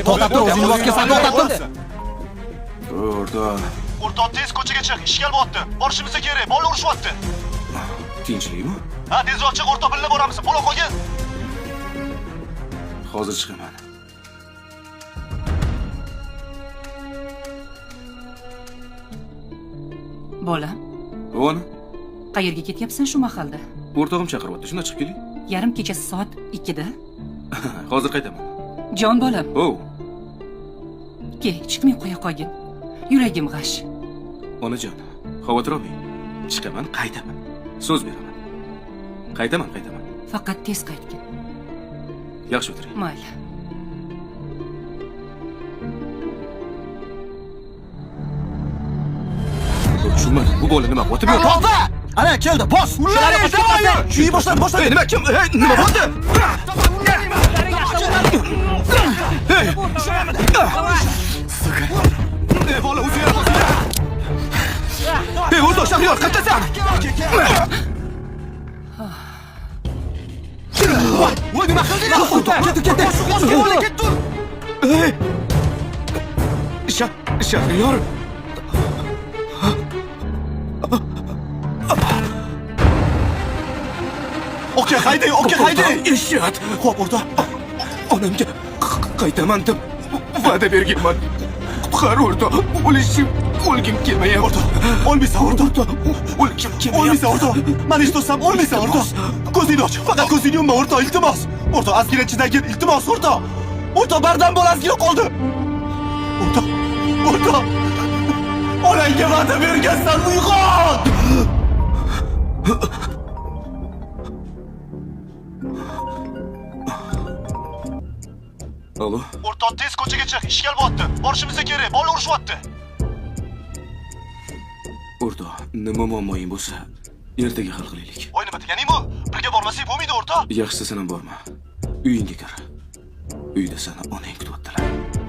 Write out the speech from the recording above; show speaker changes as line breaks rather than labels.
To'xtab tur, o'zingni bosib kelsan, to'xtab tur.
O'rtoq, tez ko'chaga chiq, ish kelyapti. Borishimiz kerak, bola urushyapti.
Tinchlikmi?
Ha, tezroq chiq, o'rtoq, birga boramiz. Bo'la qolgin.
Hozir chiqaman.
Bola,
O'g'ani,
qayerga ketyapsan shu mahalda?
o'rtog'im chaqiryapti, shunda chiqib keling.
Yarim kechasi soat 2 da.
Hozir qaytaman.
Jon bolam,
Oh,
kel, chiqmay qo'ya qolgin. Yuragim g'ash.
onajon, xavotir olmang. Chiqaman, qaytaman. So'z beraman. Qaytaman.
Faqat tez qaytgin.
Yaxshi o'tiring.
Mayli.
Tushunmadim, bu bola nima bo'tib yurdi?
To'xta! Ana keldi, bos. Ularni qo'shib Kuyi boshlab.
Nima kim? Nima bo'ldi? Bola o'zingga bos. O'rtoq Shahriyor, qaytasan?
Voy, nima qilding? Ketdi.
Shahriyor.
Oka, haydang.
Eshit.
Xo'p, o'rtoq.
Onamga qaytaman deb va'da berganman. Qutqar o'rtoq. O'lgim kelmayapti.
O'rtoq, o'lmaysan, o'rtoq.
O'lgim kelmayapti.
O'lmaysan, o'rtoq. Mana eshitsam, o'lmaysan, o'rtoq. Ko'zingni och, faqat ko'zingni yumma, o'rtoq, iltimos. O'rtoq, ozgina chidagin, iltimos, o'rtoq. O'rtoq, bardam bo'l, ozgina qoldi. O'rtoq. Onangga va'da bergansan, uyg'on!
Alo.
O'rtoq, tez ko'chaga chiq, ish kelyapti. Borishimiz kerak, bola urushyapti.
O'rtoq, nima muammoying bo'lsa, ertaga hal qilaylik.
Voy, nima deganing bu? Birga bormasak bo'lmaydi, o'rtoq.
Yaxshisi sen ham borma. Uyingga kir. Uyda seni onang kutyaptilar.